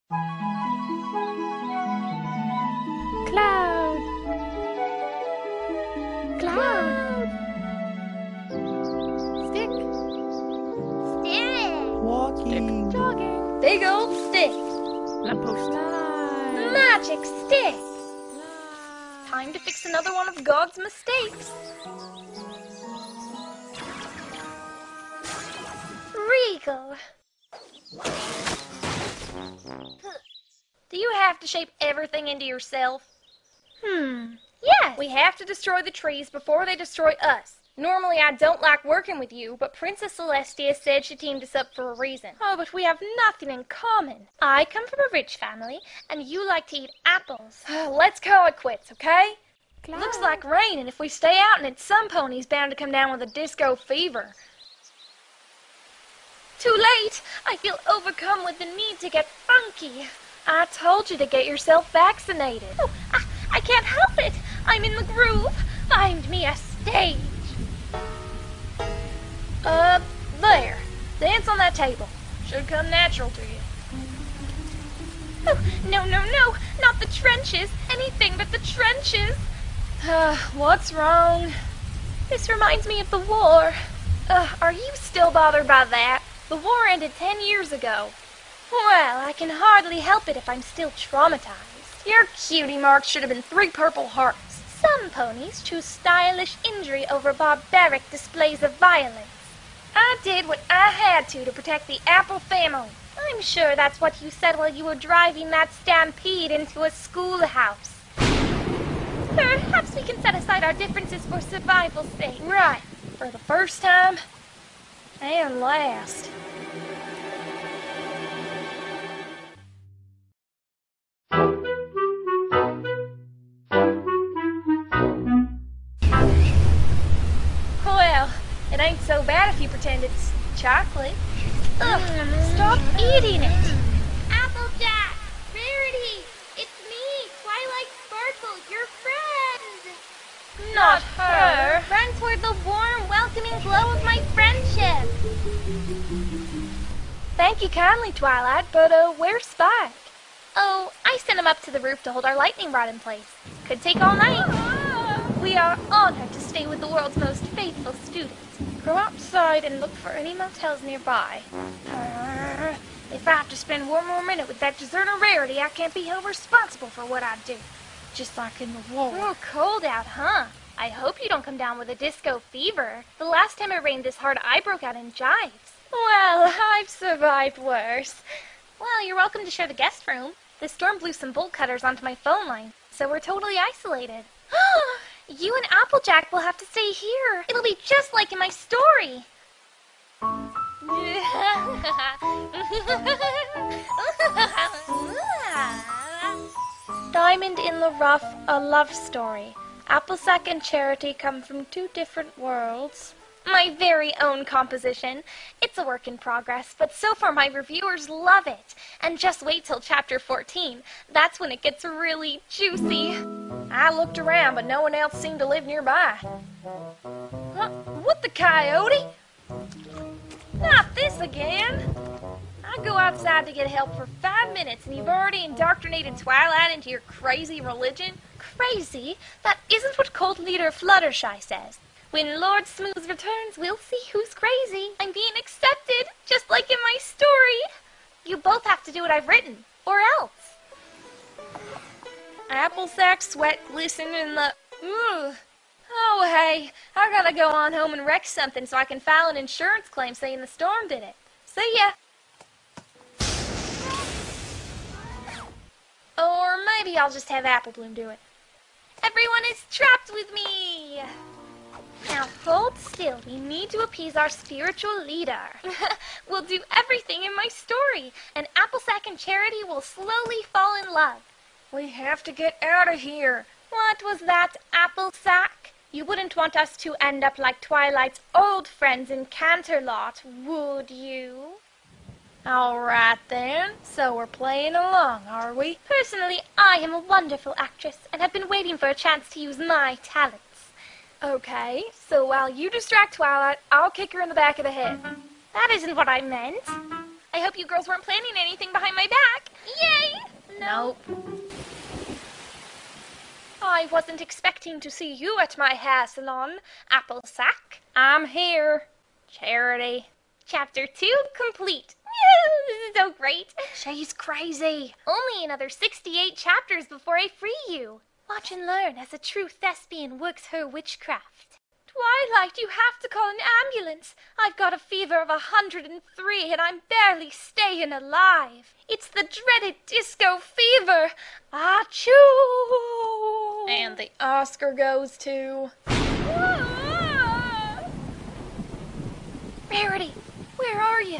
Cloud. Cloud. Stick. Stick. Walking. Jogging. Big old stick. Lamppost. Light. Magic stick. Light. Time to fix another one of God's mistakes. Regal. Do you have to shape everything into yourself? Yes. We have to destroy the trees before they destroy us. Normally I don't like working with you, but Princess Celestia said she teamed us up for a reason. Oh, but we have nothing in common. I come from a rich family, and you like to eat apples. Let's call it quits, okay? Cloud. Looks like rain, and if we stay out in it, some pony's bound to come down with a disco fever. Too late! I feel overcome with the need to get funky. I told you to get yourself vaccinated. Oh, I can't help it. I'm in the groove. Find me a stage. There. Dance on that table. Should come natural to you. Oh, no, no, no. Not the trenches. Anything but the trenches. What's wrong? This reminds me of the war. Are you still bothered by that? The war ended 10 years ago. Well, I can hardly help it if I'm still traumatized. Your cutie marks should have been 3 purple hearts. Some ponies choose stylish injury over barbaric displays of violence. I did what I had to protect the Apple family. I'm sure that's what you said while you were driving that stampede into a schoolhouse. Perhaps we can set aside our differences for survival's sake. Right. For the first time and last. Well, it ain't so bad if you pretend it's chocolate. Ugh, stop eating it. Applejack, Rarity, it's me, Twilight Sparkle, your friend. Not her. Run toward the warm, welcoming glow of my friendship. Thank you kindly, Twilight, but where's Spike? Oh, I sent him up to the roof to hold our lightning rod in place. Could take all night. We are honored to stay with the world's most faithful students. Go outside and look for any motels nearby. If I have to spend one more minute with that deserter Rarity, I can't be held responsible for what I do. Just like in the war. Oh, cold out, huh? I hope you don't come down with a disco fever. The last time it rained this hard, I broke out in jives. Well, I've survived worse. Well, you're welcome to share the guest room. The storm blew some bolt cutters onto my phone line, so we're totally isolated. You and Applejack will have to stay here. It'll be just like in my story. Diamond in the Rough, a love story. Applesack and Charity come from 2 different worlds. My very own composition. It's a work in progress, but so far my reviewers love it. And just wait till chapter 14. That's when it gets really juicy. I looked around, but no one else seemed to live nearby. Huh? What the coyote? Not this again. I go outside to get help for 5 minutes, and you've already indoctrinated Twilight into your crazy religion? Crazy? That isn't what cult leader Fluttershy says. When Lord Smooth returns, we'll see who's crazy. I'm being accepted, just like in my story. You both have to do what I've written, or else. Applesack sweat glisten in the... Ugh. Oh, hey, I gotta go on home and wreck something so I can file an insurance claim saying the storm did it. See ya. Or maybe I'll just have Apple Bloom do it. Everyone is trapped with me! Now hold still, we need to appease our spiritual leader. We'll do everything in my story, and Applesack and Charity will slowly fall in love. We have to get out of here. What was that, Applesack? You wouldn't want us to end up like Twilight's old friends in Canterlot, would you? All right then, so we're playing along, are we? Personally, I am a wonderful actress and have been waiting for a chance to use my talents. Okay, so while you distract Twilight, I'll kick her in the back of the head. That isn't what I meant. I hope you girls weren't planning anything behind my back. Yay! Nope. I wasn't expecting to see you at my hair salon, Applesack. I'm here. Charity. Chapter 2 complete. This is so great. She's crazy. Only another 68 chapters before I free you. Watch and learn as a true thespian works her witchcraft. Twilight, you have to call an ambulance. I've got a fever of 103 and I'm barely staying alive. It's the dreaded disco fever. Achoo! And the Oscar goes to... Rarity, where are you?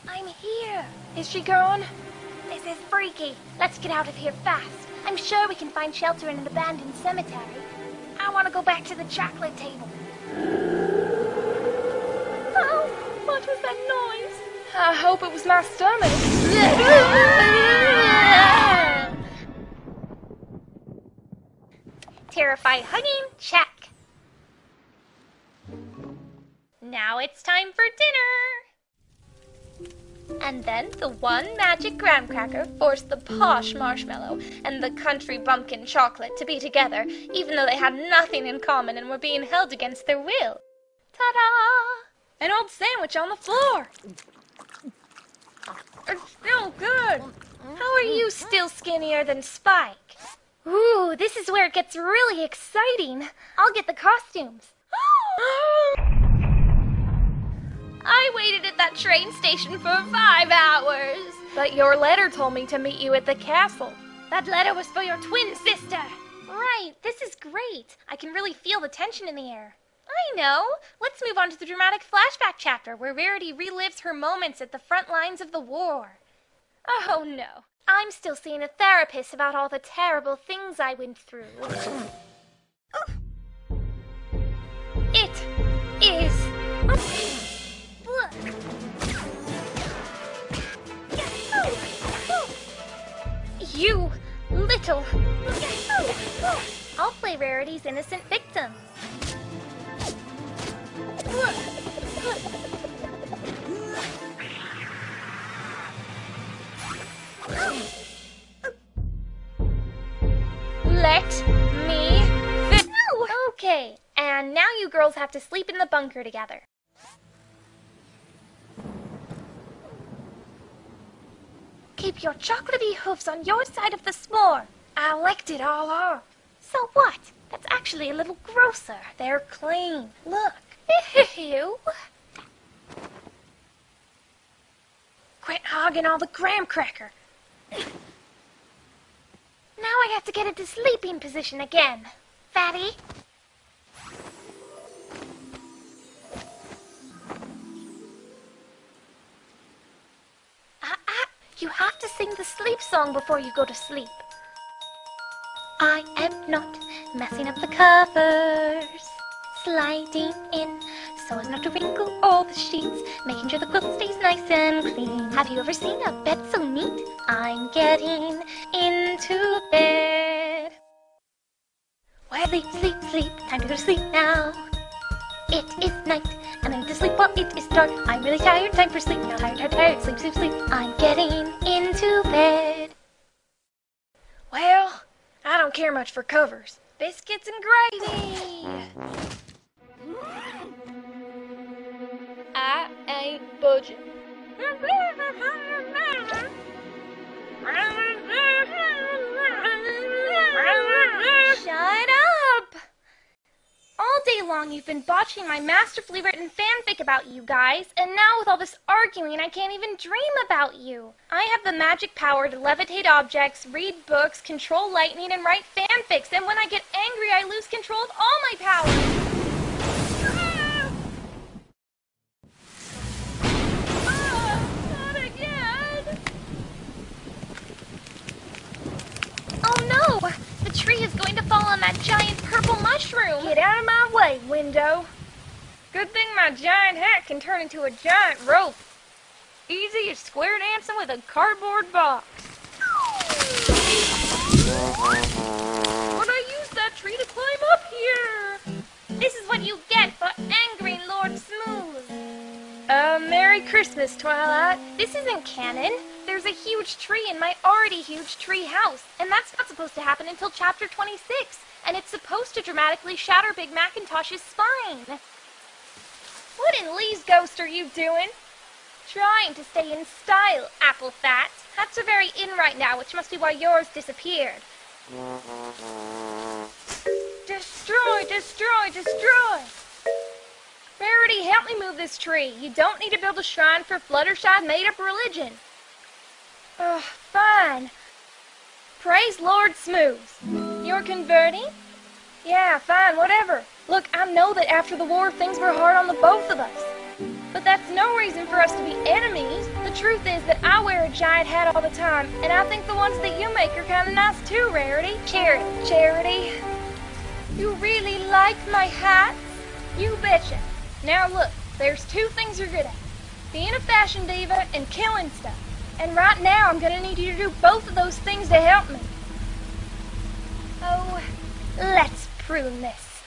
I'm here. Is she gone? This is freaky. Let's get out of here fast. I'm sure we can find shelter in an abandoned cemetery. I want to go back to the chocolate table. Oh, what was that noise? I hope it was my stomach. Terrified hugging, check. Now it's time for dinner. And then the one magic graham cracker forced the posh marshmallow and the country bumpkin chocolate to be together, even though they had nothing in common and were being held against their will. Ta-da! An old sandwich on the floor. It's still good. How are you still skinnier than Spike? Ooh, this is where it gets really exciting. I'll get the costumes. I waited at that train station for 5 hours. But your letter told me to meet you at the castle. That letter was for your twin sister. Right, this is great. I can really feel the tension in the air. I know. Let's move on to the dramatic flashback chapter where Rarity relives her moments at the front lines of the war. Oh no, I'm still seeing a therapist about all the terrible things I went through. It is... You little... I'll play Rarity's innocent victim. Let me... No! Okay, and now you girls have to sleep in the bunker together. Keep your chocolatey hoofs on your side of the s'more. I licked it all off. So what? That's actually a little grosser. They're clean. Look. Ew. Quit hogging all the graham cracker. Now I have to get into sleeping position again. Fatty. You have to sing the sleep song before you go to sleep. I am not messing up the covers. Sliding in so as not to wrinkle all the sheets. Making sure the quilt stays nice and clean. Have you ever seen a bed so neat? I'm getting into bed. Well, sleep, sleep, sleep. Time to go to sleep now. It is night, and I need to sleep while it is dark. I'm really tired, time for sleep now. Tired, tired, tired, sleep, sleep, sleep. I'm getting into bed. Well, I don't care much for covers. Biscuits and gravy. I ain't budging. Shut up! All day long you've been botching my masterfully written fanfic about you guys, and now with all this arguing I can't even dream about you. I have the magic power to levitate objects, read books, control lightning, and write fanfics, and when I get angry I lose control of all my powers. Not again! Oh no! The tree is going to fall on that giant purple mushroom! Get out of my way, window! Good thing my giant hat can turn into a giant rope. Easy as square dancing with a cardboard box. But I used that tree to climb up here! This is what you get for angering Lord Smooth. Merry Christmas, Twilight. This isn't canon. There's there's a huge tree in my already huge tree house, and that's not supposed to happen until chapter 26, and it's supposed to dramatically shatter Big Macintosh's spine. What in Lee's ghost are you doing? Trying to stay in style, Apple Fat. Hats are very in right now, which must be why yours disappeared. Destroy, destroy, destroy! Rarity, help me move this tree. You don't need to build a shrine for Fluttershy's made-up religion. Ugh, fine. Praise Lord Smooth. You're converting? Yeah, fine, whatever. Look, I know that after the war, things were hard on the both of us. But that's no reason for us to be enemies. The truth is that I wear a giant hat all the time, and I think the ones that you make are kind of nice too, Rarity. Charity. You really like my hats? You betcha. Now look, there's two things you're good at. Being a fashion diva and killing stuff. And right now I'm gonna need you to do both of those things to help me. Oh, let's prune this.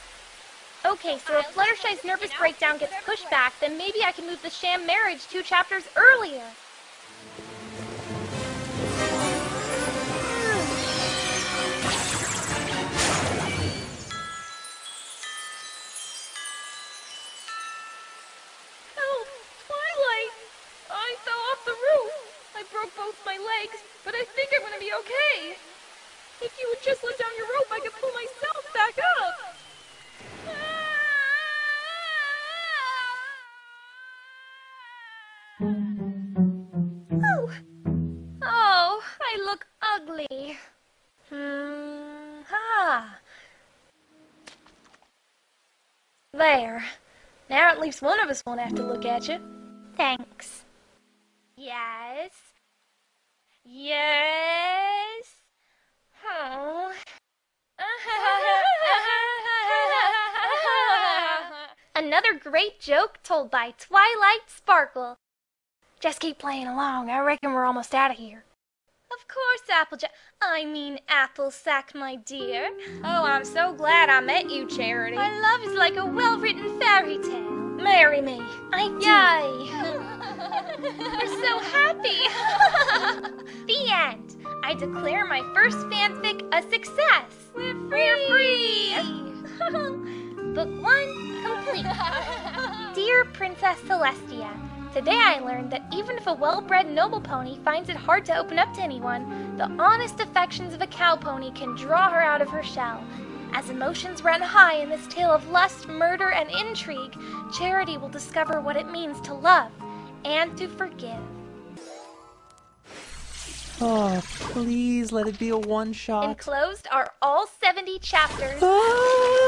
Okay, so if Fluttershy's nervous breakdown gets pushed back, then maybe I can move the sham marriage 2 chapters earlier. Help! Twilight! I fell off the roof. I broke both my legs, but I think I'm gonna be okay. If you would just let down your rope, I could pull myself back up. Oh, I look ugly. There. Now at least one of us won't have to look at you. Thanks. Yes. Oh. Another great joke told by Twilight Sparkle. Just keep playing along. I reckon we're almost out of here. Of course, Applesack, my dear. Oh, I'm so glad I met you, Charity. Our love is like a well-written fairy tale. Marry me. I do. Yay. We're so happy. The end. I declare my first fanfic a success. We're free. Book 1 complete. Dear Princess Celestia, today I learned that even if a well-bred noble pony finds it hard to open up to anyone, the honest affections of a cow pony can draw her out of her shell. As emotions run high in this tale of lust, murder, and intrigue, Charity will discover what it means to love and to forgive. Oh, please let it be a one-shot. Enclosed are all 70 chapters. Ah!